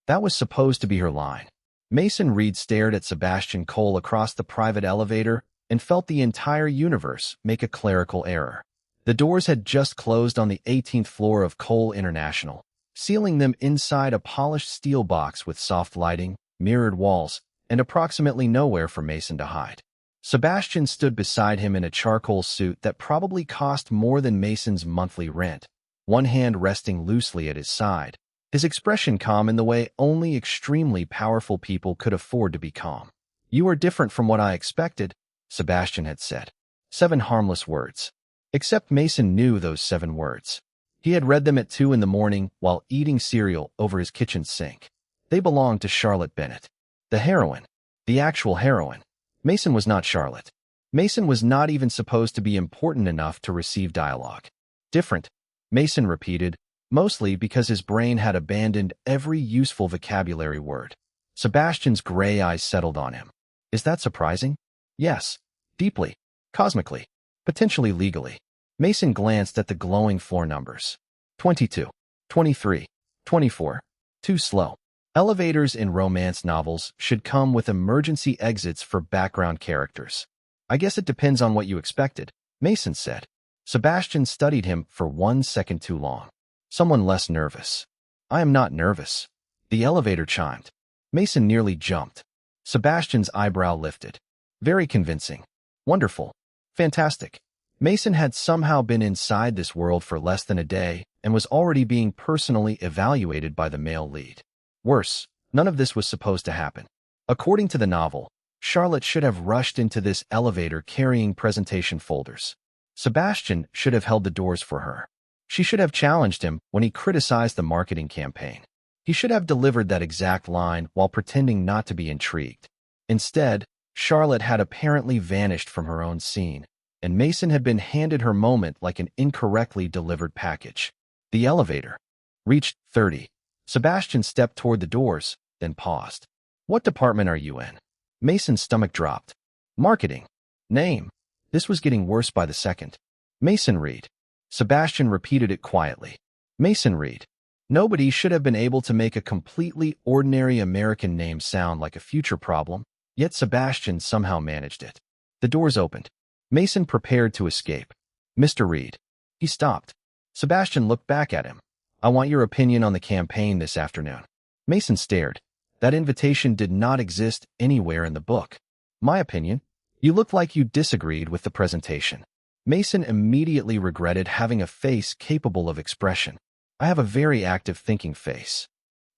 That was supposed to be her line. Mason Reed stared at Sebastian Cole across the private elevator and felt the entire universe make a clerical error. The doors had just closed on the 18th floor of Cole International, sealing them inside a polished steel box with soft lighting, mirrored walls, and approximately nowhere for Mason to hide. Sebastian stood beside him in a charcoal suit that probably cost more than Mason's monthly rent, one hand resting loosely at his side, his expression calm in the way only extremely powerful people could afford to be calm. "You are different from what I expected," Sebastian had said. 7 harmless words. Except Mason knew those 7 words. He had read them at 2 in the morning while eating cereal over his kitchen sink. They belonged to Charlotte Bennett. The heroine. The actual heroine. Mason was not Charlotte. Mason was not even supposed to be important enough to receive dialogue. Different, Mason repeated, mostly because his brain had abandoned every useful vocabulary word. Sebastian's gray eyes settled on him. Is that surprising? Yes. Deeply. Cosmically. Potentially legally. Mason glanced at the glowing 4 numbers. 22. 23. 24. Too slow. Elevators in romance novels should come with emergency exits for background characters. I guess it depends on what you expected, Mason said. Sebastian studied him for 1 second too long. Someone less nervous. I am not nervous. The elevator chimed. Mason nearly jumped. Sebastian's eyebrow lifted. Very convincing. Wonderful. Fantastic. Mason had somehow been inside this world for less than a day and was already being personally evaluated by the male lead. Worse, none of this was supposed to happen. According to the novel, Charlotte should have rushed into this elevator carrying presentation folders. Sebastian should have held the doors for her. She should have challenged him when he criticized the marketing campaign. He should have delivered that exact line while pretending not to be intrigued. Instead, Charlotte had apparently vanished from her own scene, and Mason had been handed her moment like an incorrectly delivered package. The elevator reached 30. Sebastian stepped toward the doors, then paused. What department are you in? Mason's stomach dropped. Marketing. Name. This was getting worse by the second. Mason Reed. Sebastian repeated it quietly. Mason Reed. Nobody should have been able to make a completely ordinary American name sound like a future problem, yet Sebastian somehow managed it. The doors opened. Mason prepared to escape. Mr. Reed. He stopped. Sebastian looked back at him. I want your opinion on the campaign this afternoon. Mason stared. That invitation did not exist anywhere in the book. My opinion? You looked like you disagreed with the presentation. Mason immediately regretted having a face capable of expression. I have a very active thinking face.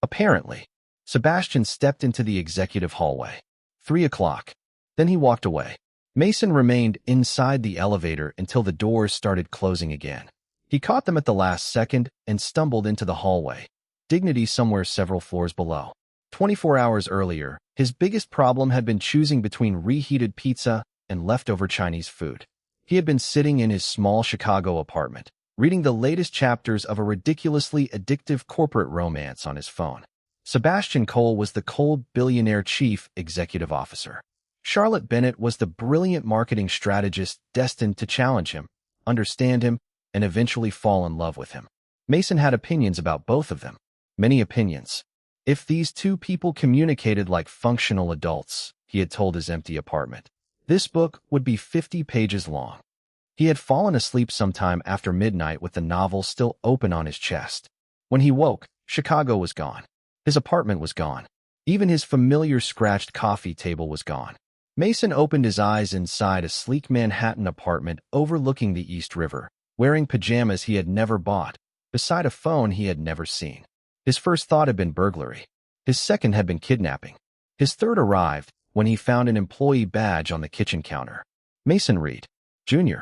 Apparently. Sebastian stepped into the executive hallway. 3 o'clock. Then he walked away. Mason remained inside the elevator until the doors started closing again. He caught them at the last second and stumbled into the hallway. Dignity somewhere several floors below. 24 hours earlier, his biggest problem had been choosing between reheated pizza and leftover Chinese food. He had been sitting in his small Chicago apartment, reading the latest chapters of a ridiculously addictive corporate romance on his phone. Sebastian Cole was the cold billionaire chief executive officer. Charlotte Bennett was the brilliant marketing strategist destined to challenge him, understand him, and eventually fall in love with him. Mason had opinions about both of them. Many opinions. If these two people communicated like functional adults, he had told his empty apartment, this book would be 50 pages long. He had fallen asleep sometime after midnight with the novel still open on his chest. When he woke, Chicago was gone. His apartment was gone. Even his familiar scratched coffee table was gone. Mason opened his eyes inside a sleek Manhattan apartment overlooking the East River, wearing pajamas he had never bought, beside a phone he had never seen. His first thought had been burglary. His second had been kidnapping. His third arrived when he found an employee badge on the kitchen counter. Mason Reed, Jr.,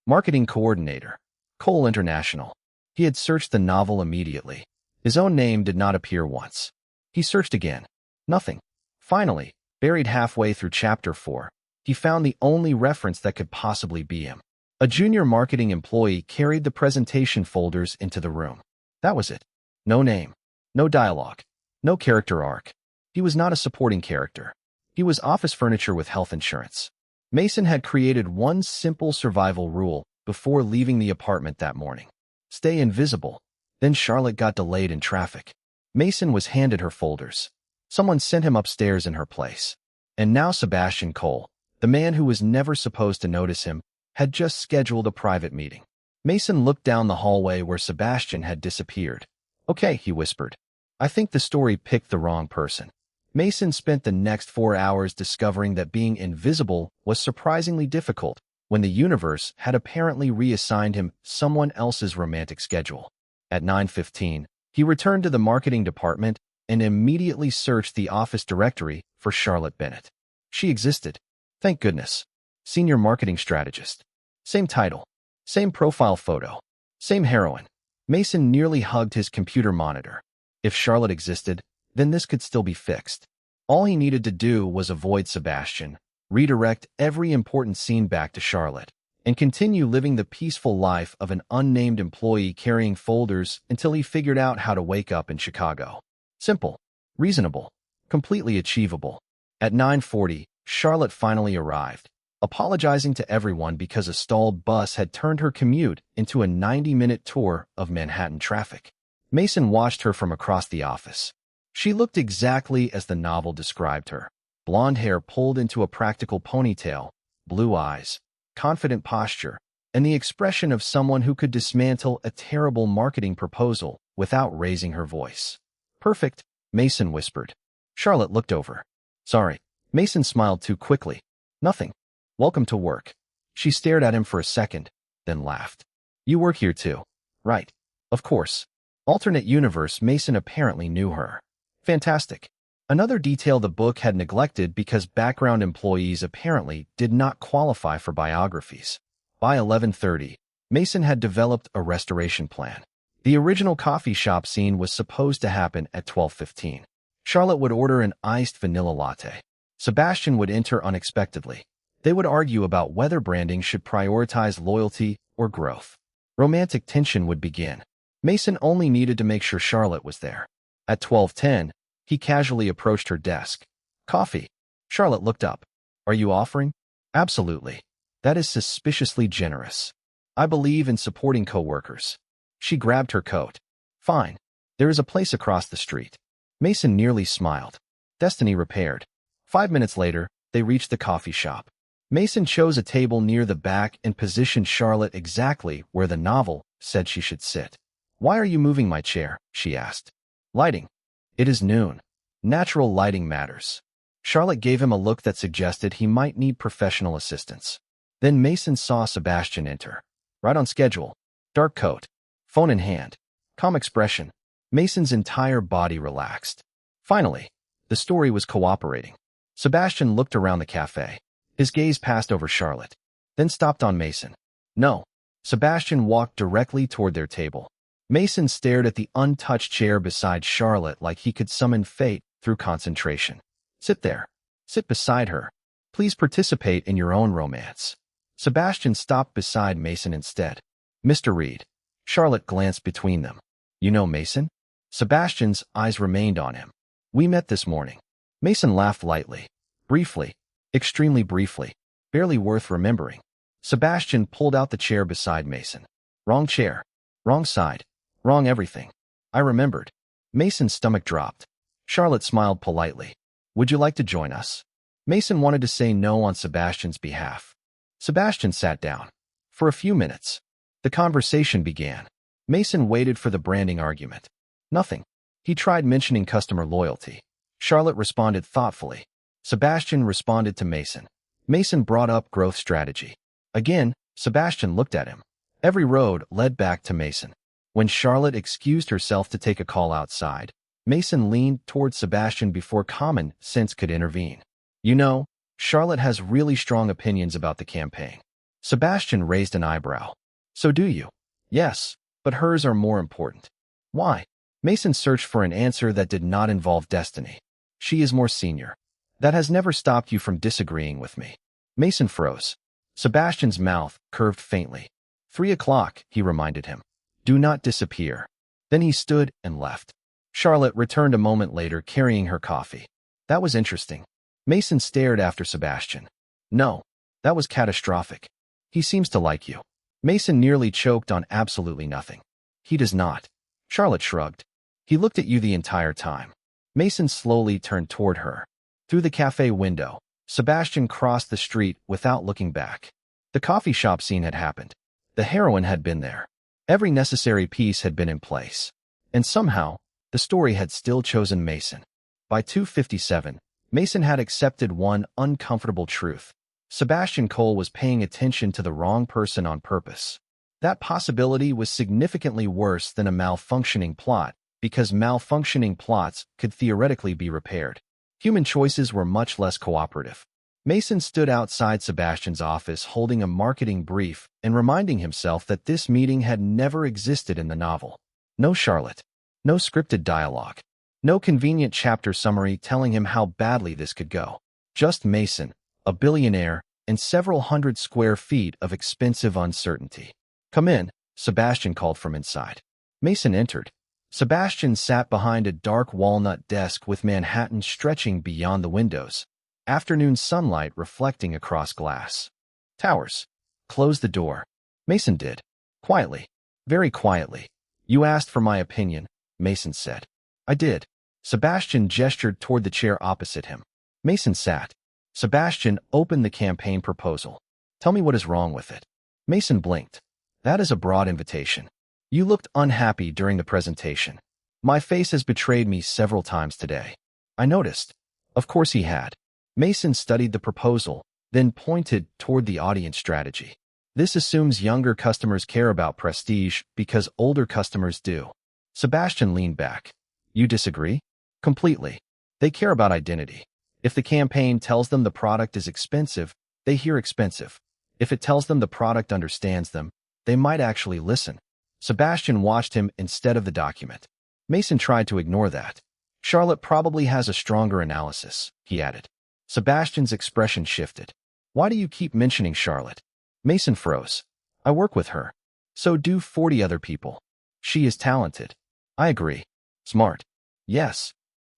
Marketing Coordinator, Cole International. He had searched the novel immediately. His own name did not appear once. He searched again. Nothing. Finally, buried halfway through Chapter 4, he found the only reference that could possibly be him. A junior marketing employee carried the presentation folders into the room. That was it. No name. No dialogue. No character arc. He was not a supporting character. He was office furniture with health insurance. Mason had created one simple survival rule before leaving the apartment that morning. Stay invisible. Then Charlotte got delayed in traffic. Mason was handed her folders. Someone sent him upstairs in her place. And now Sebastian Cole, the man who was never supposed to notice him, had just scheduled a private meeting. Mason looked down the hallway where Sebastian had disappeared. "Okay," he whispered. "I think the story picked the wrong person." Mason spent the next 4 hours discovering that being invisible was surprisingly difficult when the universe had apparently reassigned him someone else's romantic schedule. At 9:15, he returned to the marketing department and immediately searched the office directory for Charlotte Bennett. She existed. Thank goodness. Senior marketing strategist. Same title. Same profile photo. Same heroine. Mason nearly hugged his computer monitor. If Charlotte existed, then this could still be fixed. All he needed to do was avoid Sebastian, redirect every important scene back to Charlotte, and continue living the peaceful life of an unnamed employee carrying folders until he figured out how to wake up in Chicago. Simple, reasonable, completely achievable. At 9:40, Charlotte finally arrived, apologizing to everyone because a stalled bus had turned her commute into a 90-minute tour of Manhattan traffic. Mason watched her from across the office. She looked exactly as the novel described her. Blonde hair pulled into a practical ponytail, blue eyes, confident posture, and the expression of someone who could dismantle a terrible marketing proposal without raising her voice. "Perfect," Mason whispered. Charlotte looked over. "Sorry." Mason smiled too quickly. "Nothing. Welcome to work." She stared at him for a second, then laughed. "You work here too, right?" "Of course." Alternate universe, Mason apparently knew her. Fantastic. Another detail the book had neglected because background employees apparently did not qualify for biographies. By 11:30, Mason had developed a restoration plan. The original coffee shop scene was supposed to happen at 12:15. Charlotte would order an iced vanilla latte. Sebastian would enter unexpectedly. They would argue about whether branding should prioritize loyalty or growth. Romantic tension would begin. Mason only needed to make sure Charlotte was there. At 12:10, he casually approached her desk. "Coffee." Charlotte looked up. "Are you offering?" "Absolutely. That is suspiciously generous. I believe in supporting coworkers." She grabbed her coat. "Fine. There is a place across the street." Mason nearly smiled. Destiny repaired. 5 minutes later, they reached the coffee shop. Mason chose a table near the back and positioned Charlotte exactly where the novel said she should sit. "Why are you moving my chair?" she asked. "Lighting. It is noon. Natural lighting matters." Charlotte gave him a look that suggested he might need professional assistance. Then Mason saw Sebastian enter. Right on schedule. Dark coat. Phone in hand. Calm expression. Mason's entire body relaxed. Finally, the story was cooperating. Sebastian looked around the cafe. His gaze passed over Charlotte, then stopped on Mason. "No." Sebastian walked directly toward their table. Mason stared at the untouched chair beside Charlotte like he could summon fate through concentration. "Sit there. Sit beside her. Please participate in your own romance." Sebastian stopped beside Mason instead. "Mr. Reed." Charlotte glanced between them. "You know Mason?" Sebastian's eyes remained on him. "We met this morning." Mason laughed lightly. "Briefly. Extremely briefly. Barely worth remembering." Sebastian pulled out the chair beside Mason. "Wrong chair. Wrong side. Wrong everything." "I remembered." Mason's stomach dropped. Charlotte smiled politely. "Would you like to join us?" Mason wanted to say no on Sebastian's behalf. Sebastian sat down. For a few minutes, the conversation began. Mason waited for the branding argument. Nothing. He tried mentioning customer loyalty. Charlotte responded thoughtfully. Sebastian responded to Mason. Mason brought up growth strategy. Again, Sebastian looked at him. Every road led back to Mason. When Charlotte excused herself to take a call outside, Mason leaned toward Sebastian before common sense could intervene. "You know, Charlotte has really strong opinions about the campaign." Sebastian raised an eyebrow. "So do you?" "Yes, but hers are more important." "Why?" Mason searched for an answer that did not involve destiny. "She is more senior." "That has never stopped you from disagreeing with me." Mason froze. Sebastian's mouth curved faintly. 3 o'clock, he reminded him. "Do not disappear." Then he stood and left. Charlotte returned a moment later carrying her coffee. "That was interesting." Mason stared after Sebastian. "No, that was catastrophic. He seems to like you." Mason nearly choked on absolutely nothing. "He does not." Charlotte shrugged. He looked at you the entire time. Mason slowly turned toward her. Through the cafe window, Sebastian crossed the street without looking back. The coffee shop scene had happened. The heroine had been there. Every necessary piece had been in place. And somehow, the story had still chosen Mason. By 2:57, Mason had accepted one uncomfortable truth. Sebastian Cole was paying attention to the wrong person on purpose. That possibility was significantly worse than a malfunctioning plot, because malfunctioning plots could theoretically be repaired. Human choices were much less cooperative. Mason stood outside Sebastian's office holding a marketing brief and reminding himself that this meeting had never existed in the novel. No Charlotte. No scripted dialogue. No convenient chapter summary telling him how badly this could go. Just Mason, a billionaire, and several hundred square feet of expensive uncertainty. "Come in," Sebastian called from inside. Mason entered. Sebastian sat behind a dark walnut desk with Manhattan stretching beyond the windows. Afternoon sunlight reflecting across glass. Towers. "Close the door." Mason did. Quietly. Very quietly. "You asked for my opinion," Mason said. "I did." Sebastian gestured toward the chair opposite him. Mason sat. Sebastian opened the campaign proposal. "Tell me what is wrong with it." Mason blinked. "That is a broad invitation. You looked unhappy during the presentation. My face has betrayed me several times today." I noticed. Of course he had. Mason studied the proposal, then pointed toward the audience strategy. "This assumes younger customers care about prestige because older customers do." Sebastian leaned back. "You disagree?" "Completely. They care about identity. If the campaign tells them the product is expensive, they hear expensive. If it tells them the product understands them, they might actually listen." Sebastian watched him instead of the document. Mason tried to ignore that. "Charlotte probably has a stronger analysis," he added. Sebastian's expression shifted. "Why do you keep mentioning Charlotte?" Mason froze. "I work with her. So do 40 other people. She is talented." "I agree. Smart." "Yes."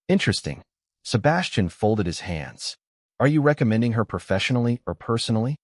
"Interesting." Sebastian folded his hands. "Are you recommending her professionally or personally?"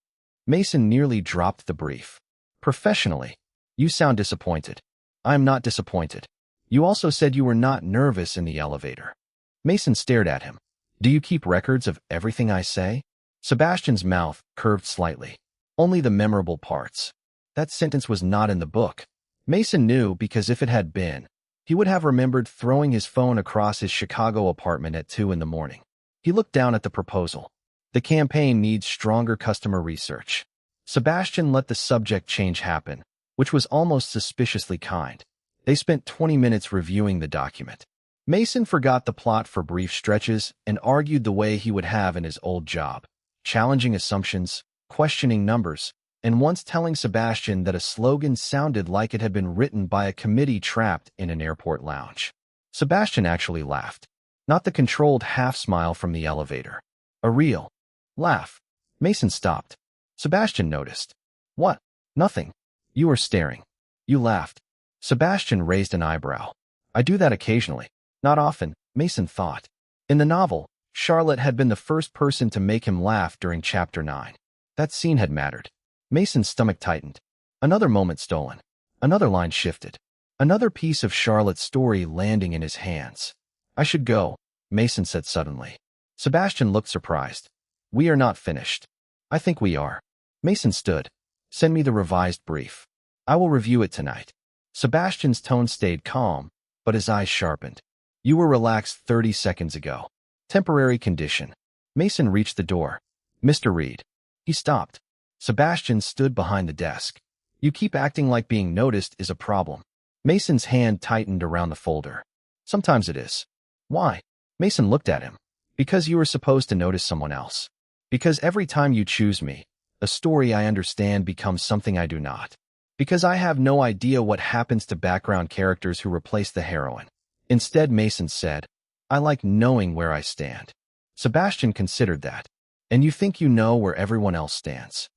Mason nearly dropped the brief. "Professionally. You sound disappointed." "I am not disappointed. You also said you were not nervous in the elevator." Mason stared at him. "Do you keep records of everything I say?" Sebastian's mouth curved slightly. "Only the memorable parts." That sentence was not in the book. Mason knew because if it had been, he would have remembered throwing his phone across his Chicago apartment at 2 in the morning. He looked down at the proposal. "The campaign needs stronger customer research." Sebastian let the subject change happen, which was almost suspiciously kind. They spent 20 minutes reviewing the document. Mason forgot the plot for brief stretches and argued the way he would have in his old job, challenging assumptions, questioning numbers, and once telling Sebastian that a slogan sounded like it had been written by a committee trapped in an airport lounge. Sebastian actually laughed. Not the controlled half-smile from the elevator. A real laugh. Mason stopped. Sebastian noticed. "What?" "Nothing. You were staring. You laughed." Sebastian raised an eyebrow. "I do that occasionally. Not often," Mason thought. In the novel, Charlotte had been the first person to make him laugh during Chapter 9. That scene had mattered. Mason's stomach tightened. Another moment stolen. Another line shifted. Another piece of Charlotte's story landing in his hands. "I should go," Mason said suddenly. Sebastian looked surprised. "We are not finished." "I think we are." Mason stood. "Send me the revised brief. I will review it tonight." Sebastian's tone stayed calm, but his eyes sharpened. "You were relaxed 30 seconds ago." "Temporary condition." Mason reached the door. "Mr. Reed." He stopped. Sebastian stood behind the desk. "You keep acting like being noticed is a problem." Mason's hand tightened around the folder. "Sometimes it is." "Why?" Mason looked at him. "Because you are supposed to notice someone else. Because every time you choose me, a story I understand becomes something I do not. Because I have no idea what happens to background characters who replace the heroine." Instead, Mason said, "I like knowing where I stand." Sebastian considered that. "And you think you know where everyone else stands?"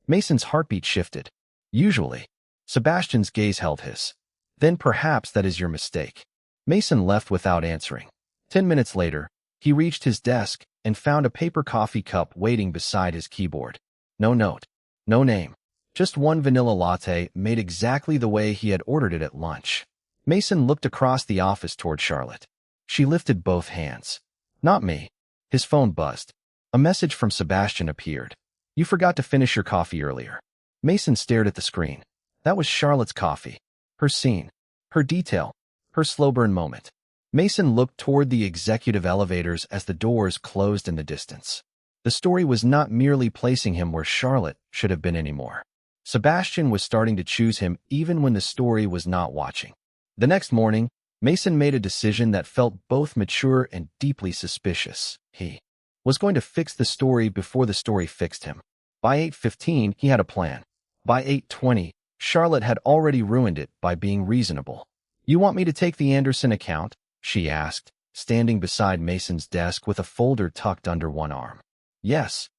Mason's heartbeat shifted. "Usually." Sebastian's gaze held his. "Then perhaps that is your mistake." Mason left without answering. 10 minutes later, he reached his desk and found a paper coffee cup waiting beside his keyboard. No note. No name. Just one vanilla latte made exactly the way he had ordered it at lunch. Mason looked across the office toward Charlotte. She lifted both hands. Not me. His phone buzzed. A message from Sebastian appeared. You forgot to finish your coffee earlier. Mason stared at the screen. That was Charlotte's coffee. Her scene. Her detail. Her slow burn moment. Mason looked toward the executive elevators as the doors closed in the distance. The story was not merely placing him where Charlotte should have been anymore. Sebastian was starting to choose him even when the story was not watching. The next morning, Mason made a decision that felt both mature and deeply suspicious. He was going to fix the story before the story fixed him. By 8:15, he had a plan. By 8:20, Charlotte had already ruined it by being reasonable. You want me to take the Anderson account? She asked, standing beside Mason's desk with a folder tucked under one arm. Yes.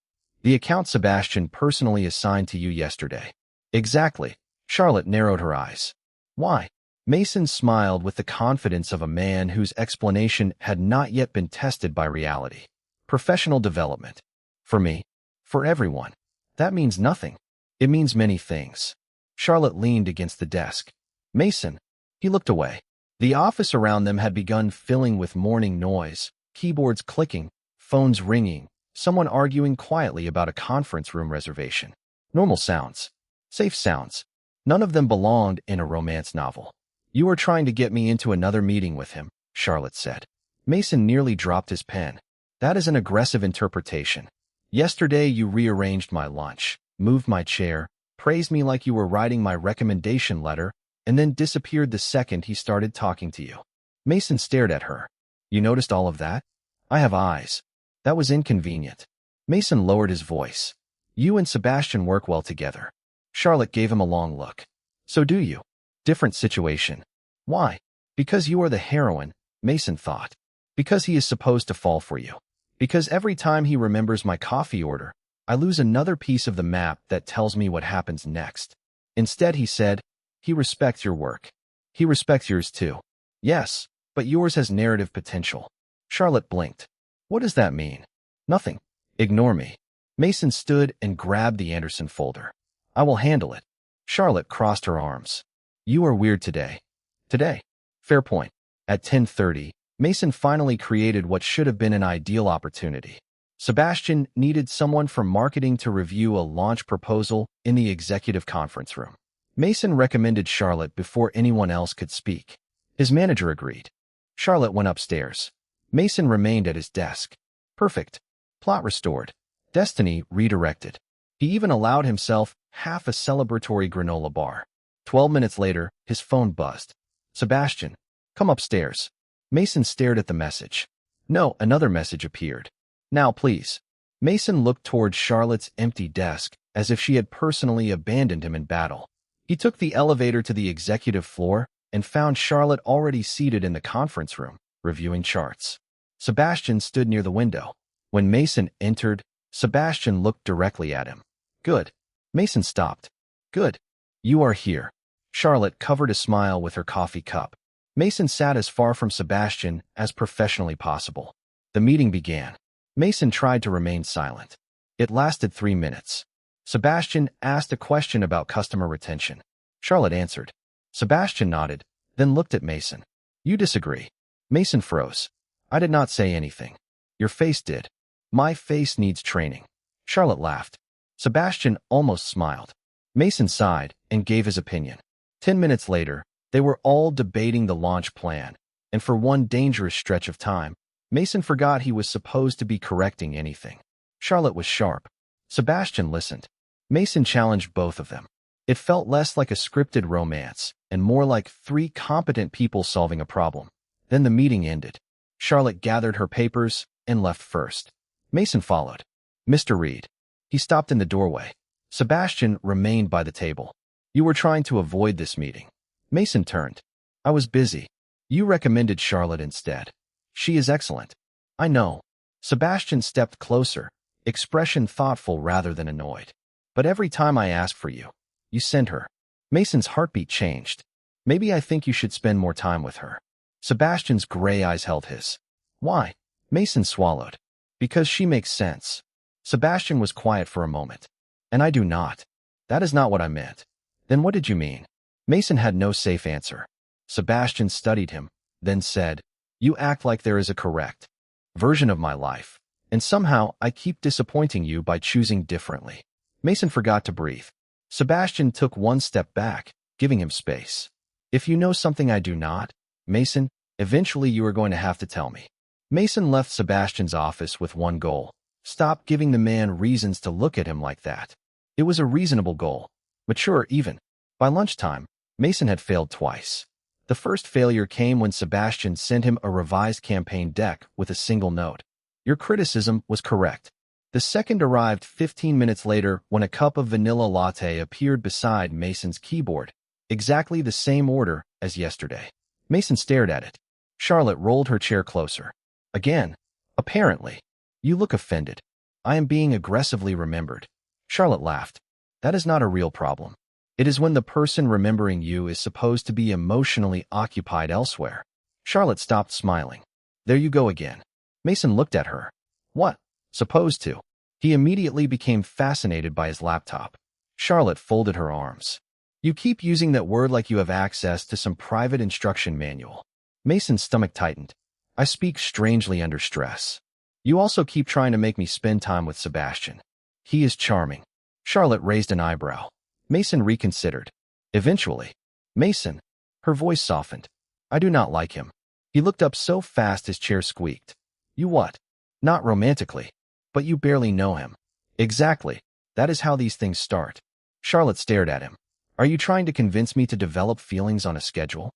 The account Sebastian personally assigned to you yesterday. Exactly. Charlotte narrowed her eyes. Why? Mason smiled with the confidence of a man whose explanation had not yet been tested by reality. Professional development. For me. For everyone. That means nothing. It means many things. Charlotte leaned against the desk. Mason. He looked away. The office around them had begun filling with morning noise, keyboards clicking, phones ringing, someone arguing quietly about a conference room reservation. Normal sounds. Safe sounds. None of them belonged in a romance novel. You are trying to get me into another meeting with him, Charlotte said. Mason nearly dropped his pen. That is an aggressive interpretation. Yesterday you rearranged my lunch, moved my chair, praised me like you were writing my recommendation letter, and then disappeared the second he started talking to you. Mason stared at her. You noticed all of that? I have eyes. That was inconvenient. Mason lowered his voice. You and Sebastian work well together. Charlotte gave him a long look. So do you. Different situation. Why? Because you are the heroine, Mason thought. Because he is supposed to fall for you. Because every time he remembers my coffee order, I lose another piece of the map that tells me what happens next. Instead, he said, he respects your work. He respects yours too. Yes, but yours has narrative potential. Charlotte blinked. What does that mean? Nothing. Ignore me. Mason stood and grabbed the Anderson folder. I will handle it. Charlotte crossed her arms. You are weird today. Today. Fair point. At 10:30, Mason finally created what should have been an ideal opportunity. Sebastian needed someone from marketing to review a launch proposal in the executive conference room. Mason recommended Charlotte before anyone else could speak. His manager agreed. Charlotte went upstairs. Mason remained at his desk. Perfect. Plot restored. Destiny redirected. He even allowed himself half a celebratory granola bar. 12 minutes later, his phone buzzed. Sebastian, come upstairs. Mason stared at the message. No, another message appeared. Now, please. Mason looked toward Charlotte's empty desk as if she had personally abandoned him in battle. He took the elevator to the executive floor and found Charlotte already seated in the conference room, reviewing charts. Sebastian stood near the window. When Mason entered, Sebastian looked directly at him. Good. Mason stopped. Good. You are here. Charlotte covered a smile with her coffee cup. Mason sat as far from Sebastian as professionally possible. The meeting began. Mason tried to remain silent. It lasted 3 minutes. Sebastian asked a question about customer retention. Charlotte answered. Sebastian nodded, then looked at Mason. You disagree. Mason froze. I did not say anything. Your face did. My face needs training. Charlotte laughed. Sebastian almost smiled. Mason sighed and gave his opinion. 10 minutes later, they were all debating the launch plan, and for one dangerous stretch of time, Mason forgot he was supposed to be correcting anything. Charlotte was sharp. Sebastian listened. Mason challenged both of them. It felt less like a scripted romance and more like 3 competent people solving a problem. Then the meeting ended. Charlotte gathered her papers and left first. Mason followed. Mr. Reed. He stopped in the doorway. Sebastian remained by the table. You were trying to avoid this meeting. Mason turned. I was busy. You recommended Charlotte instead. She is excellent. I know. Sebastian stepped closer, expression thoughtful rather than annoyed. But every time I ask for you, you send her. Mason's heartbeat changed. Maybe I think you should spend more time with her. Sebastian's gray eyes held his. Why? Mason swallowed. Because she makes sense. Sebastian was quiet for a moment. And I do not. That is not what I meant. Then what did you mean? Mason had no safe answer. Sebastian studied him, then said, "You act like there is a correct version of my life, and somehow I keep disappointing you by choosing differently." Mason forgot to breathe. Sebastian took one step back, giving him space. "If you know something I do not, Mason, eventually you are going to have to tell me." Mason left Sebastian's office with one goal: stop giving the man reasons to look at him like that. It was a reasonable goal, mature even. By lunchtime, Mason had failed twice. The first failure came when Sebastian sent him a revised campaign deck with a single note: "Your criticism was correct." The second arrived 15 minutes later when a cup of vanilla latte appeared beside Mason's keyboard, exactly the same order as yesterday. Mason stared at it. Charlotte rolled her chair closer. "Again? Apparently. You look offended." "I am being aggressively remembered." Charlotte laughed. "That is not a real problem. It is when the person remembering you is supposed to be emotionally occupied elsewhere." Charlotte stopped smiling. "There you go again." Mason looked at her. "What? Supposed to?" He immediately became fascinated by his laptop. Charlotte folded her arms. "You keep using that word like you have access to some private instruction manual." Mason's stomach tightened. "I speak strangely under stress. You also keep trying to make me spend time with Sebastian. He is charming." Charlotte raised an eyebrow. Mason reconsidered. "Eventually." "Mason." Her voice softened. "I do not like him." He looked up so fast his chair squeaked. "You what?" "Not romantically. But you barely know him." "Exactly. That is how these things start." Charlotte stared at him. "Are you trying to convince me to develop feelings on a schedule?"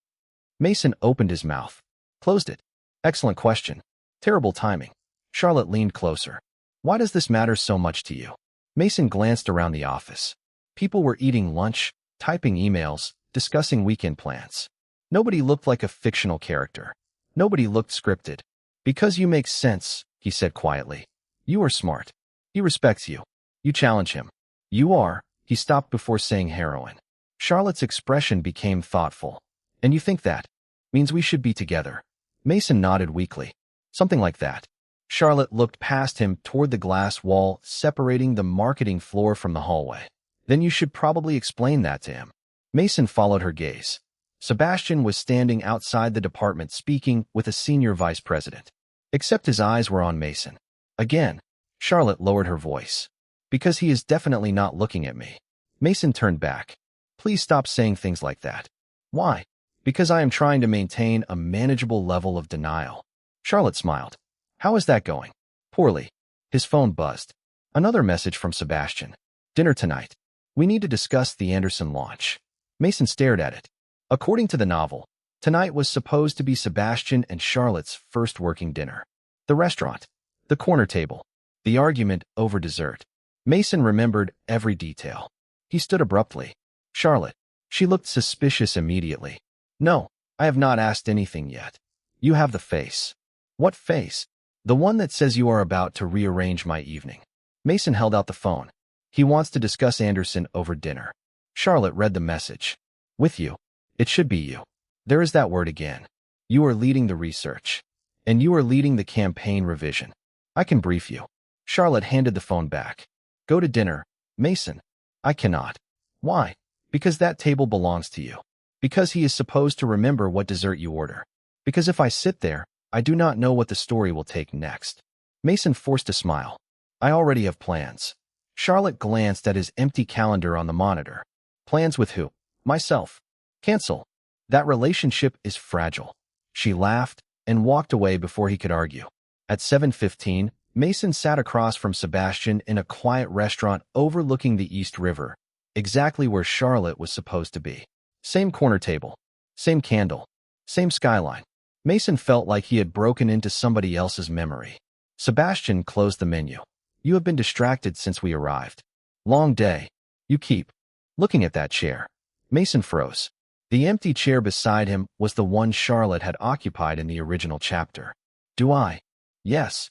Mason opened his mouth, closed it. "Excellent question. Terrible timing." Charlotte leaned closer. "Why does this matter so much to you?" Mason glanced around the office. People were eating lunch, typing emails, discussing weekend plans. Nobody looked like a fictional character. Nobody looked scripted. "Because you make sense," he said quietly. "You are smart. He respects you. You challenge him. You are—" He stopped before saying heroine. Charlotte's expression became thoughtful. "And you think that means we should be together?" Mason nodded weakly. "Something like that." Charlotte looked past him toward the glass wall separating the marketing floor from the hallway. "Then you should probably explain that to him." Mason followed her gaze. Sebastian was standing outside the department speaking with a senior vice president. Except his eyes were on Mason. "Again." Charlotte lowered her voice. "Because he is definitely not looking at me." Mason turned back. "Please stop saying things like that." "Why?" "Because I am trying to maintain a manageable level of denial." Charlotte smiled. "How is that going?" "Poorly." His phone buzzed. Another message from Sebastian. "Dinner tonight. We need to discuss the Anderson launch." Mason stared at it. According to the novel, tonight was supposed to be Sebastian and Charlotte's first working dinner. The restaurant. The corner table. The argument over dessert. Mason remembered every detail. He stood abruptly. "Charlotte." She looked suspicious immediately. "No, I have not asked anything yet." "You have the face." "What face?" "The one that says you are about to rearrange my evening." Mason held out the phone. "He wants to discuss Anderson over dinner." Charlotte read the message. "With you. It should be you." There is that word again. "You are leading the research. And you are leading the campaign revision. I can brief you." Charlotte handed the phone back. "Go to dinner, Mason." "I cannot." "Why?" "Because that table belongs to you." "Because he is supposed to remember what dessert you order." "Because if I sit there, I do not know what the story will take next." Mason forced a smile. "I already have plans." Charlotte glanced at his empty calendar on the monitor. "Plans with who?" "Myself." "Cancel. That relationship is fragile." She laughed and walked away before he could argue. At 7:15, Mason sat across from Sebastian in a quiet restaurant overlooking the East River, exactly where Charlotte was supposed to be. Same corner table, same candle, same skyline. Mason felt like he had broken into somebody else's memory. Sebastian closed the menu. "You have been distracted since we arrived." "Long day." "You keep looking at that chair." Mason froze. The empty chair beside him was the one Charlotte had occupied in the original chapter. "Do I?" "Yes."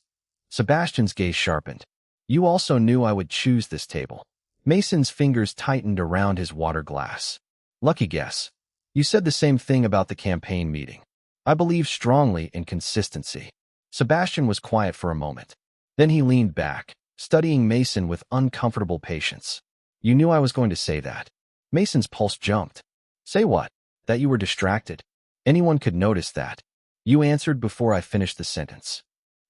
Sebastian's gaze sharpened. "You also knew I would choose this table." Mason's fingers tightened around his water glass. "Lucky guess. You said the same thing about the campaign meeting." "I believe strongly in consistency." Sebastian was quiet for a moment. Then he leaned back, studying Mason with uncomfortable patience. "You knew I was going to say that." Mason's pulse jumped. "Say what?" "That you were distracted." Anyone could notice that. You answered before I finished the sentence.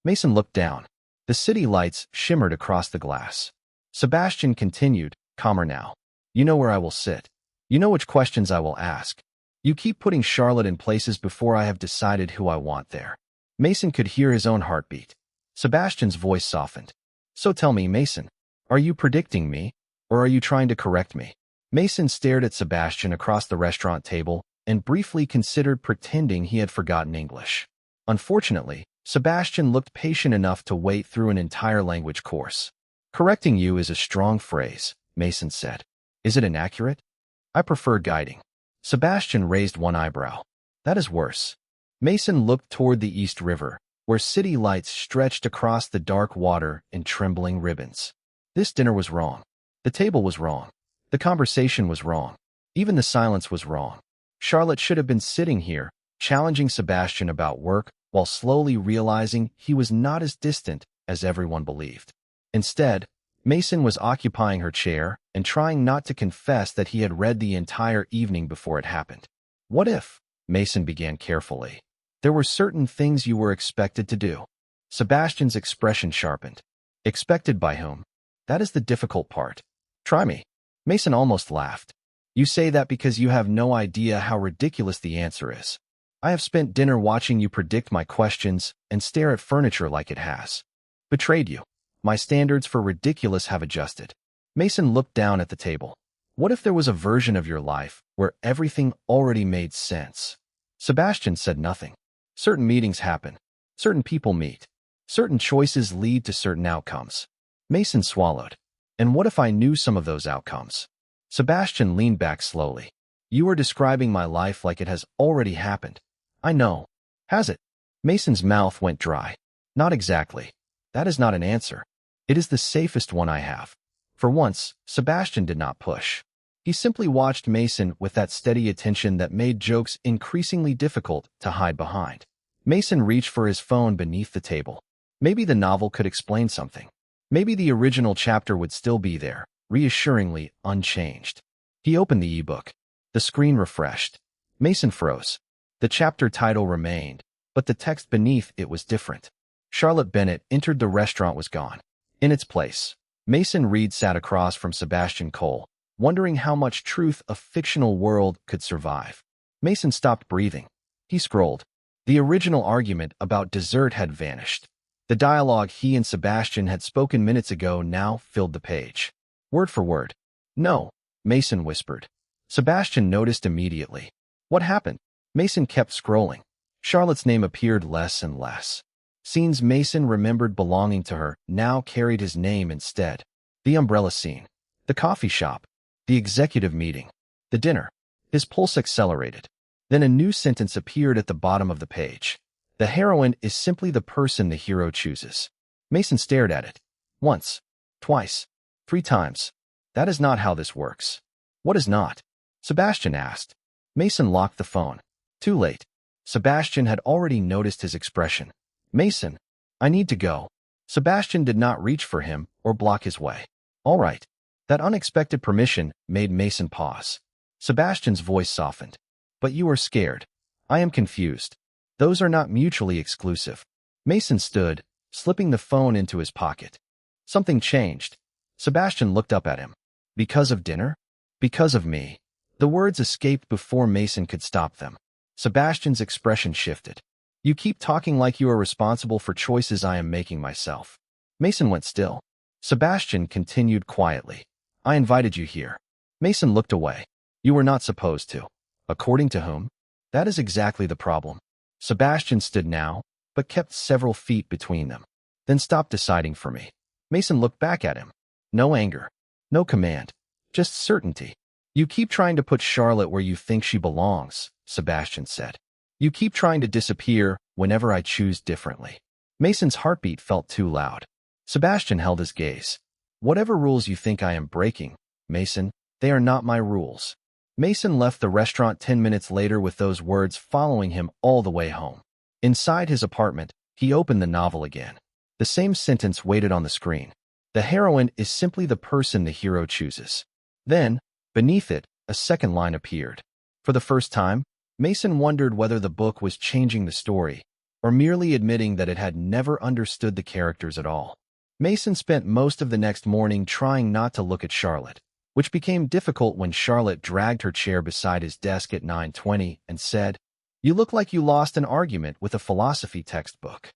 Mason looked down. The city lights shimmered across the glass. Sebastian continued, calmer now. You know where I will sit. You know which questions I will ask. You keep putting Charlotte in places before I have decided who I want there. Mason could hear his own heartbeat. Sebastian's voice softened. So tell me, Mason, are you predicting me, or are you trying to correct me? Mason stared at Sebastian across the restaurant table and briefly considered pretending he had forgotten English. Unfortunately, Sebastian looked patient enough to wait through an entire language course. Correcting you is a strong phrase, Mason said. Is it inaccurate? I prefer guiding. Sebastian raised one eyebrow. That is worse. Mason looked toward the East River, where city lights stretched across the dark water in trembling ribbons. This dinner was wrong. The table was wrong. The conversation was wrong. Even the silence was wrong. Charlotte should have been sitting here, challenging Sebastian about work, while slowly realizing he was not as distant as everyone believed. Instead, Mason was occupying her chair and trying not to confess that he had read the entire evening before it happened. What if? Mason began carefully. There were certain things you were expected to do. Sebastian's expression sharpened. Expected by whom? That is the difficult part. Try me. Mason almost laughed. You say that because you have no idea how ridiculous the answer is. I have spent dinner watching you predict my questions and stare at furniture like it has. Betrayed you. My standards for ridiculous have adjusted. Mason looked down at the table. What if there was a version of your life where everything already made sense? Sebastian said nothing. Certain meetings happen. Certain people meet. Certain choices lead to certain outcomes. Mason swallowed. And what if I knew some of those outcomes? Sebastian leaned back slowly. You are describing my life like it has already happened. I know. Has it? Mason's mouth went dry. Not exactly. That is not an answer. It is the safest one I have. For once, Sebastian did not push. He simply watched Mason with that steady attention that made jokes increasingly difficult to hide behind. Mason reached for his phone beneath the table. Maybe the novel could explain something. Maybe the original chapter would still be there, reassuringly unchanged. He opened the ebook. The screen refreshed. Mason froze. The chapter title remained, but the text beneath it was different. Charlotte Bennett entered the restaurant was gone. In its place, Mason Reed sat across from Sebastian Cole, wondering how much truth a fictional world could survive. Mason stopped breathing. He scrolled. The original argument about dessert had vanished. The dialogue he and Sebastian had spoken minutes ago now filled the page. Word for word. No, Mason whispered. Sebastian noticed immediately. What happened? Mason kept scrolling. Charlotte's name appeared less and less. Scenes Mason remembered belonging to her now carried his name instead. The umbrella scene. The coffee shop. The executive meeting. The dinner. His pulse accelerated. Then a new sentence appeared at the bottom of the page. The heroine is simply the person the hero chooses. Mason stared at it. Once. Twice. 3 times. That is not how this works. What is not? Sebastian asked. Mason locked the phone. Too late. Sebastian had already noticed his expression. Mason, I need to go. Sebastian did not reach for him or block his way. All right. That unexpected permission made Mason pause. Sebastian's voice softened. But you are scared. I am confused. Those are not mutually exclusive. Mason stood, slipping the phone into his pocket. Something changed. Sebastian looked up at him. Because of dinner? Because of me. The words escaped before Mason could stop them. Sebastian's expression shifted. You keep talking like you are responsible for choices I am making myself. Mason went still. Sebastian continued quietly. I invited you here. Mason looked away. You were not supposed to. According to whom? That is exactly the problem. Sebastian stood now, but kept several feet between them. Then stopped deciding for me. Mason looked back at him. No anger. No command. Just certainty. You keep trying to put Charlotte where you think she belongs, Sebastian said. You keep trying to disappear whenever I choose differently. Mason's heartbeat felt too loud. Sebastian held his gaze. Whatever rules you think I am breaking, Mason, they are not my rules. Mason left the restaurant 10 minutes later with those words following him all the way home. Inside his apartment, he opened the novel again. The same sentence waited on the screen. The heroine is simply the person the hero chooses. Then, beneath it, a second line appeared. For the first time, Mason wondered whether the book was changing the story, or merely admitting that it had never understood the characters at all. Mason spent most of the next morning trying not to look at Charlotte, which became difficult when Charlotte dragged her chair beside his desk at 9:20 and said, "You look like you lost an argument with a philosophy textbook."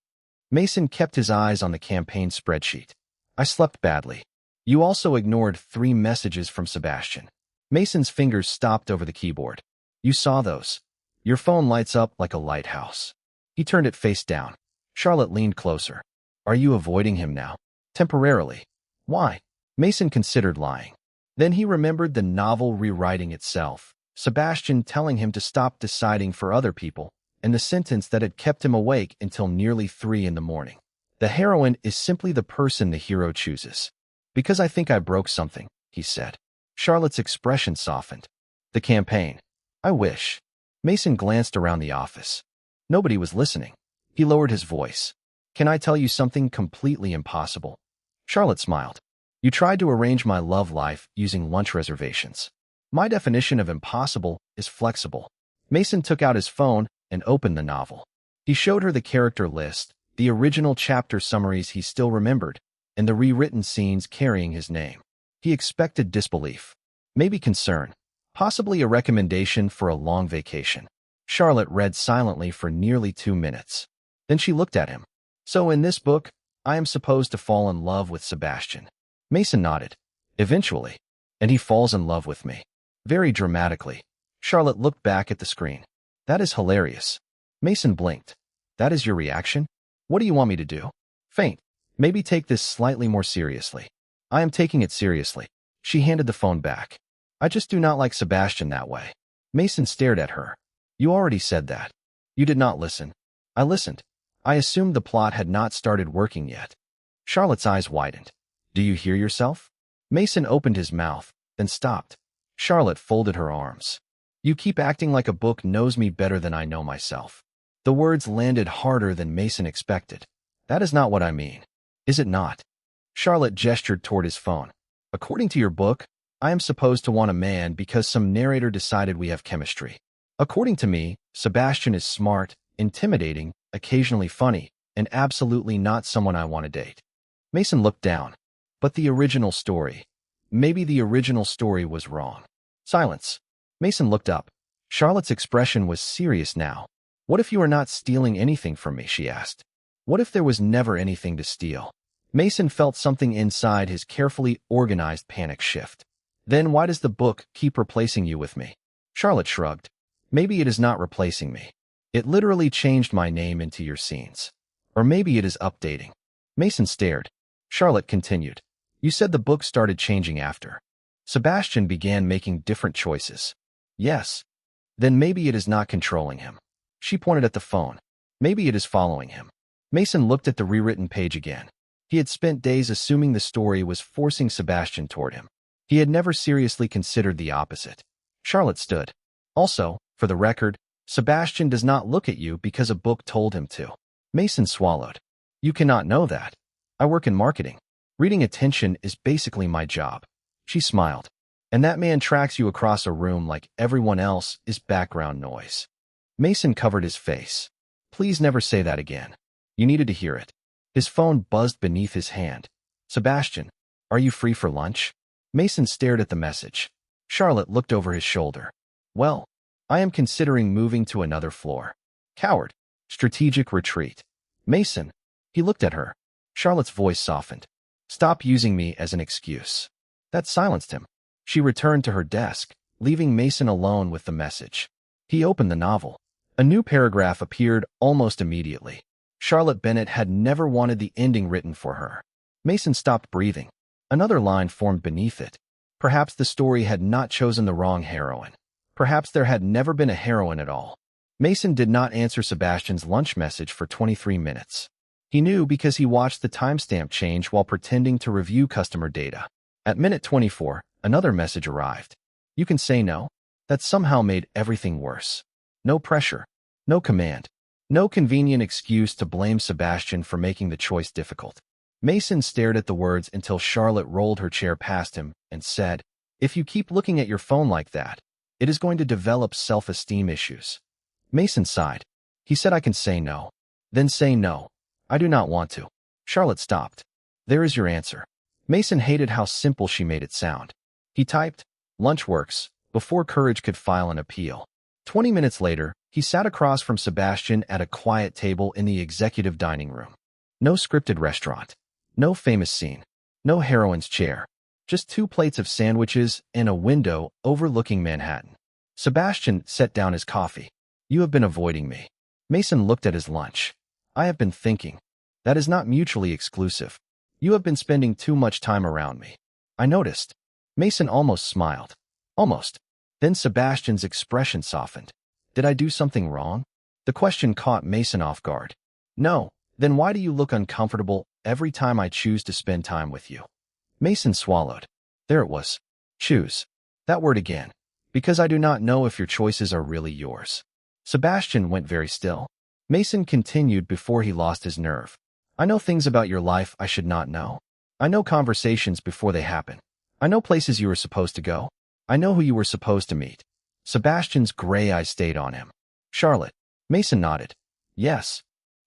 Mason kept his eyes on the campaign spreadsheet. "I slept badly. You also ignored 3 messages from Sebastian." Mason's fingers stopped over the keyboard. "You saw those. Your phone lights up like a lighthouse." He turned it face down. Charlotte leaned closer. "Are you avoiding him now?" "Temporarily." "Why?" Mason considered lying. Then he remembered the novel rewriting itself, Sebastian telling him to stop deciding for other people, and the sentence that had kept him awake until nearly 3 in the morning. "The heroine is simply the person the hero chooses." "Because I think I broke something," he said. Charlotte's expression softened. "The campaign. I wish." Mason glanced around the office. Nobody was listening. He lowered his voice. "Can I tell you something completely impossible?" Charlotte smiled. "You tried to arrange my love life using lunch reservations. My definition of impossible is flexible." Mason took out his phone and opened the novel. He showed her the character list, the original chapter summaries he still remembered, and the rewritten scenes carrying his name. He expected disbelief, maybe concern, possibly a recommendation for a long vacation. Charlotte read silently for nearly 2 minutes. Then she looked at him. "So in this book, I am supposed to fall in love with Sebastian." Mason nodded. "Eventually. And he falls in love with me." Very dramatically. Charlotte looked back at the screen. "That is hilarious." Mason blinked. "That is your reaction? What do you want me to do? Faint. Maybe take this slightly more seriously." "I am taking it seriously." She handed the phone back. "I just do not like Sebastian that way." Mason stared at her. "You already said that." "You did not listen." "I listened. I assumed the plot had not started working yet." Charlotte's eyes widened. "Do you hear yourself?" Mason opened his mouth, then stopped. Charlotte folded her arms. "You keep acting like a book knows me better than I know myself." The words landed harder than Mason expected. "That is not what I mean." "Is it not?" Charlotte gestured toward his phone. "According to your book, I am supposed to want a man because some narrator decided we have chemistry. According to me, Sebastian is smart, intimidating, occasionally funny, and absolutely not someone I want to date." Mason looked down. "But the original story. Maybe the original story was wrong." Silence. Mason looked up. Charlotte's expression was serious now. "What if you are not stealing anything from me?" she asked. "What if there was never anything to steal?" Mason felt something inside his carefully organized panic shift. "Then why does the book keep replacing you with me?" Charlotte shrugged. "Maybe it is not replacing me. It literally changed my name into your scenes. Or maybe it is updating." Mason stared. Charlotte continued. "You said the book started changing after Sebastian began making different choices." "Yes." "Then maybe it is not controlling him." She pointed at the phone. "Maybe it is following him." Mason looked at the rewritten page again. He had spent days assuming the story was forcing Sebastian toward him. He had never seriously considered the opposite. Charlotte stood. "Also, for the record, Sebastian does not look at you because a book told him to." Mason swallowed. "You cannot know that. I work in marketing. Reading attention is basically my job." She smiled. "And that man tracks you across a room like everyone else is background noise." Mason covered his face. "Please never say that again." You needed to hear it. His phone buzzed beneath his hand. "Sebastian, are you free for lunch?" Mason stared at the message. Charlotte looked over his shoulder. "Well, I am considering moving to another floor." "Coward." "Strategic retreat." "Mason." He looked at her. Charlotte's voice softened. "Stop using me as an excuse." That silenced him. She returned to her desk, leaving Mason alone with the message. He opened the novel. A new paragraph appeared almost immediately. Charlotte Bennett had never wanted the ending written for her. Mason stopped breathing. Another line formed beneath it. Perhaps the story had not chosen the wrong heroine. Perhaps there had never been a heroine at all. Mason did not answer Sebastian's lunch message for 23 minutes. He knew because he watched the timestamp change while pretending to review customer data. At minute 24, another message arrived. "You can say no." That somehow made everything worse. No pressure. No command. No convenient excuse to blame Sebastian for making the choice difficult. Mason stared at the words until Charlotte rolled her chair past him and said, "If you keep looking at your phone like that, it is going to develop self-esteem issues." Mason sighed. He said I can say no. Then say no. I do not want to. Charlotte stopped. There is your answer. Mason hated how simple she made it sound. He typed, "Lunch works," before courage could file an appeal. 20 minutes later, he sat across from Sebastian at a quiet table in the executive dining room. No scripted restaurant. No famous scene. No heroine's chair. Just 2 plates of sandwiches and a window overlooking Manhattan. Sebastian set down his coffee. You have been avoiding me. Mason looked at his lunch. I have been thinking. That is not mutually exclusive. You have been spending too much time around me. I noticed. Mason almost smiled. Almost. Then Sebastian's expression softened. Did I do something wrong? The question caught Mason off guard. No. Then why do you look uncomfortable every time I choose to spend time with you? Mason swallowed. There it was. Choose. That word again. Because I do not know if your choices are really yours. Sebastian went very still. Mason continued before he lost his nerve. I know things about your life I should not know. I know conversations before they happen. I know places you were supposed to go. I know who you were supposed to meet. Sebastian's gray eyes stayed on him. Charlotte. Mason nodded. Yes.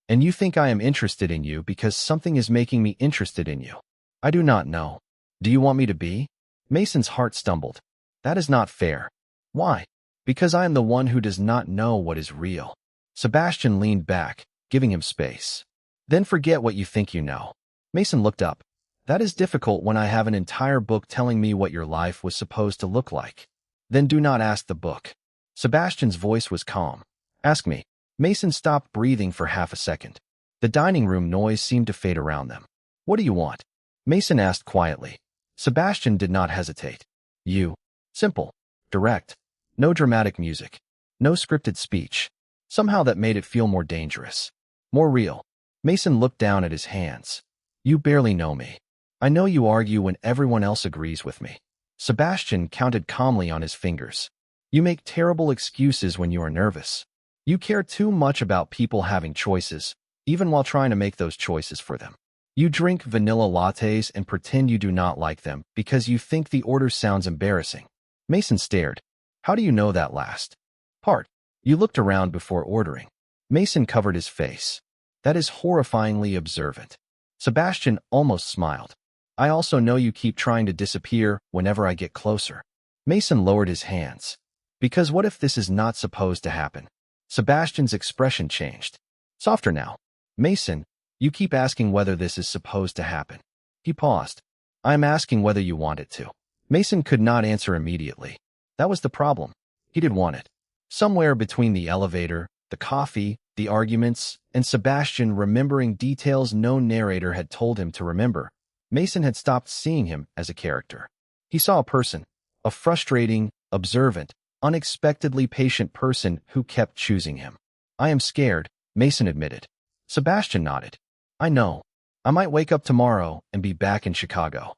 And you think I am interested in you because something is making me interested in you. I do not know. Do you want me to be? Mason's heart stumbled. That is not fair. Why? Because I am the one who does not know what is real. Sebastian leaned back, giving him space. Then forget what you think you know. Mason looked up. That is difficult when I have an entire book telling me what your life was supposed to look like. Then do not ask the book. Sebastian's voice was calm. Ask me. Mason stopped breathing for half a second. The dining room noise seemed to fade around them. What do you want? Mason asked quietly. Sebastian did not hesitate. You. Simple. Direct. No dramatic music. No scripted speech. Somehow that made it feel more dangerous. More real. Mason looked down at his hands. You barely know me. I know you argue when everyone else agrees with me. Sebastian counted calmly on his fingers. You make terrible excuses when you are nervous. You care too much about people having choices, even while trying to make those choices for them. You drink vanilla lattes and pretend you do not like them because you think the order sounds embarrassing. Mason stared. How do you know that last part? You looked around before ordering. Mason covered his face. That is horrifyingly observant. Sebastian almost smiled. I also know you keep trying to disappear whenever I get closer. Mason lowered his hands. Because what if this is not supposed to happen? Sebastian's expression changed. Softer now. Mason, you keep asking whether this is supposed to happen. He paused. I am asking whether you want it to. Mason could not answer immediately. That was the problem. He did want it. Somewhere between the elevator, the coffee, the arguments, and Sebastian remembering details no narrator had told him to remember, Mason had stopped seeing him as a character. He saw a person, a frustrating, observant, unexpectedly patient person who kept choosing him. I am scared, Mason admitted. Sebastian nodded. I know. I might wake up tomorrow and be back in Chicago.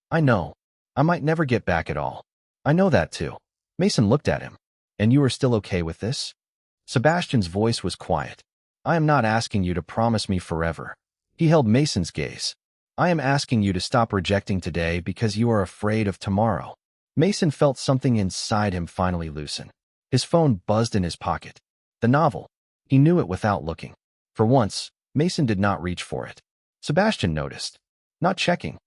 I know. I might never get back at all. I know that too. Mason looked at him. And you are still okay with this? Sebastian's voice was quiet. I am not asking you to promise me forever. He held Mason's gaze. I am asking you to stop rejecting today because you are afraid of tomorrow. Mason felt something inside him finally loosen. His phone buzzed in his pocket. The novel. He knew it without looking. For once, Mason did not reach for it. Sebastian noticed. Not checking.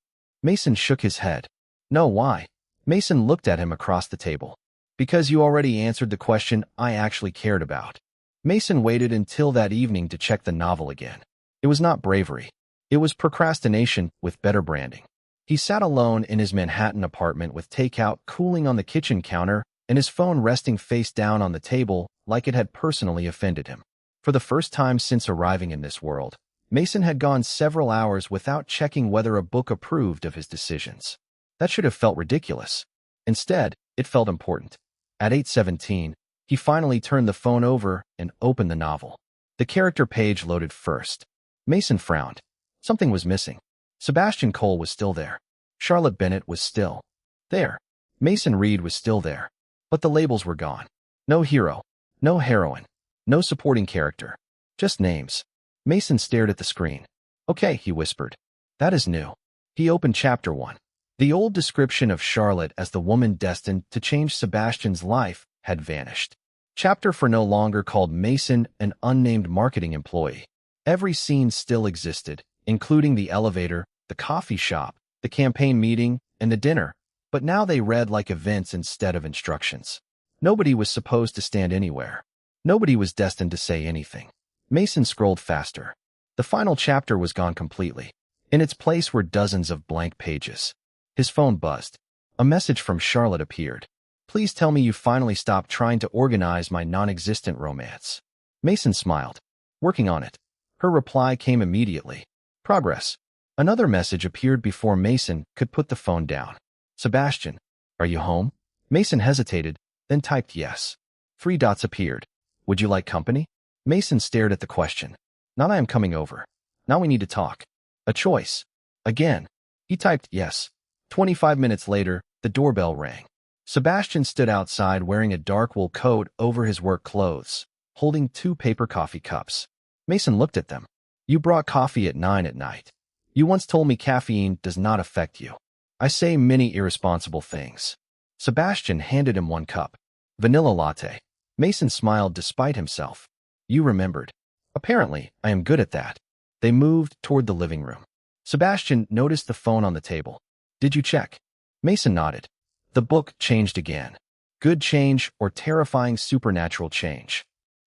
Mason shook his head. No, why? Mason looked at him across the table. Because you already answered the question I actually cared about. Mason waited until that evening to check the novel again. It was not bravery. It was procrastination with better branding. He sat alone in his Manhattan apartment with takeout cooling on the kitchen counter and his phone resting face down on the table like it had personally offended him. For the first time since arriving in this world, Mason had gone several hours without checking whether a book approved of his decisions. That should have felt ridiculous. Instead, it felt important. At 8:17, he finally turned the phone over and opened the novel. The character page loaded first. Mason frowned. Something was missing. Sebastian Cole was still there. Charlotte Bennett was still there. Mason Reed was still there. But the labels were gone. No hero. No heroine. No supporting character. Just names. Mason stared at the screen. Okay, he whispered. That is new. He opened chapter 1. The old description of Charlotte as the woman destined to change Sebastian's life had vanished. Chapter for no longer called Mason an unnamed marketing employee. Every scene still existed, including the elevator, the coffee shop, the campaign meeting, and the dinner, but now they read like events instead of instructions. Nobody was supposed to stand anywhere. Nobody was destined to say anything. Mason scrolled faster. The final chapter was gone completely. In its place were dozens of blank pages. His phone buzzed. A message from Charlotte appeared. Please tell me you finally stopped trying to organize my non-existent romance. Mason smiled. Working on it. Her reply came immediately. Progress. Another message appeared before Mason could put the phone down. Sebastian, are you home? Mason hesitated, then typed yes. 3 dots appeared. Would you like company? Mason stared at the question. Not I am coming over. Now we need to talk. A choice. Again. He typed yes. 25 minutes later, the doorbell rang. Sebastian stood outside wearing a dark wool coat over his work clothes, holding 2 paper coffee cups. Mason looked at them. You brought coffee at 9 at night. You once told me caffeine does not affect you. I say many irresponsible things. Sebastian handed him 1 cup. Vanilla latte. Mason smiled despite himself. You remembered. Apparently, I am good at that. They moved toward the living room. Sebastian noticed the phone on the table. Did you check? Mason nodded. The book changed again. Good change or terrifying supernatural change.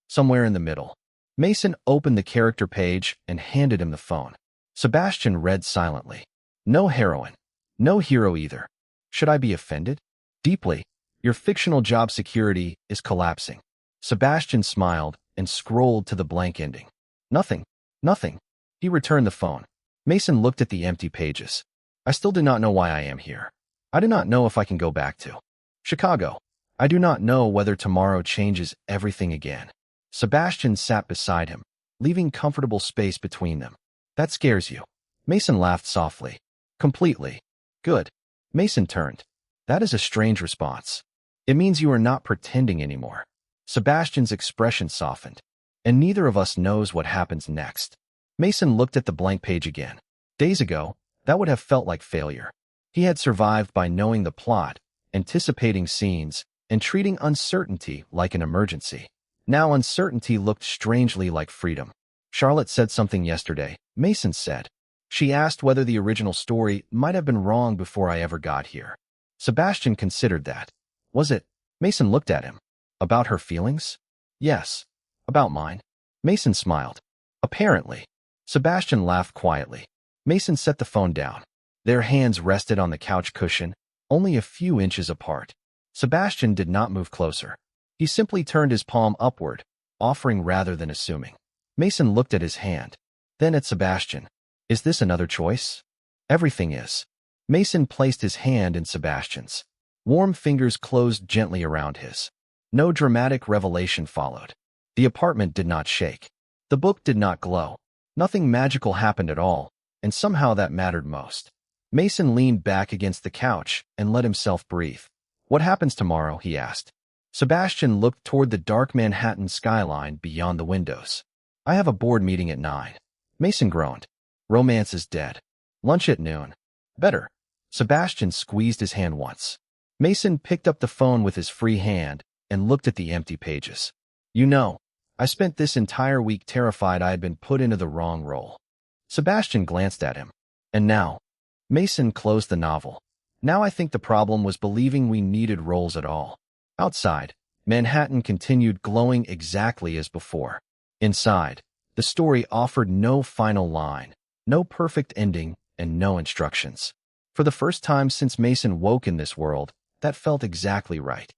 Somewhere in the middle. Mason opened the character page and handed him the phone. Sebastian read silently. No heroine. No hero either. Should I be offended? Deeply. Your fictional job security is collapsing. Sebastian smiled and scrolled to the blank ending. Nothing. Nothing. He returned the phone. Mason looked at the empty pages. I still do not know why I am here. I do not know if I can go back to Chicago. I do not know whether tomorrow changes everything again. Sebastian sat beside him, leaving comfortable space between them. That scares you. Mason laughed softly. Completely. Good. Mason turned. That is a strange response. It means you are not pretending anymore. Sebastian's expression softened. And neither of us knows what happens next. Mason looked at the blank page again. Days ago, that would have felt like failure. He had survived by knowing the plot, anticipating scenes, and treating uncertainty like an emergency. Now uncertainty looked strangely like freedom. Charlotte said something yesterday, Mason said. She asked whether the original story might have been wrong before I ever got here. Sebastian considered that. Was it? Mason looked at him. About her feelings? Yes. About mine. Mason smiled. Apparently. Sebastian laughed quietly. Mason set the phone down. Their hands rested on the couch cushion, only a few inches apart. Sebastian did not move closer. He simply turned his palm upward, offering rather than assuming. Mason looked at his hand, then at Sebastian. Is this another choice? Everything is. Mason placed his hand in Sebastian's. Warm fingers closed gently around his. No dramatic revelation followed. The apartment did not shake. The book did not glow. Nothing magical happened at all, and somehow that mattered most. Mason leaned back against the couch and let himself breathe. What happens tomorrow? He asked. Sebastian looked toward the dark Manhattan skyline beyond the windows. I have a board meeting at 9. Mason groaned. Romance is dead. Lunch at noon. Better. Sebastian squeezed his hand once. Mason picked up the phone with his free hand and looked at the empty pages. You know, I spent this entire week terrified I had been put into the wrong role. Sebastian glanced at him. And now? Mason closed the novel. Now I think the problem was believing we needed roles at all. Outside, Manhattan continued glowing exactly as before. Inside, the story offered no final line, no perfect ending, and no instructions. For the first time since Mason woke in this world, that felt exactly right.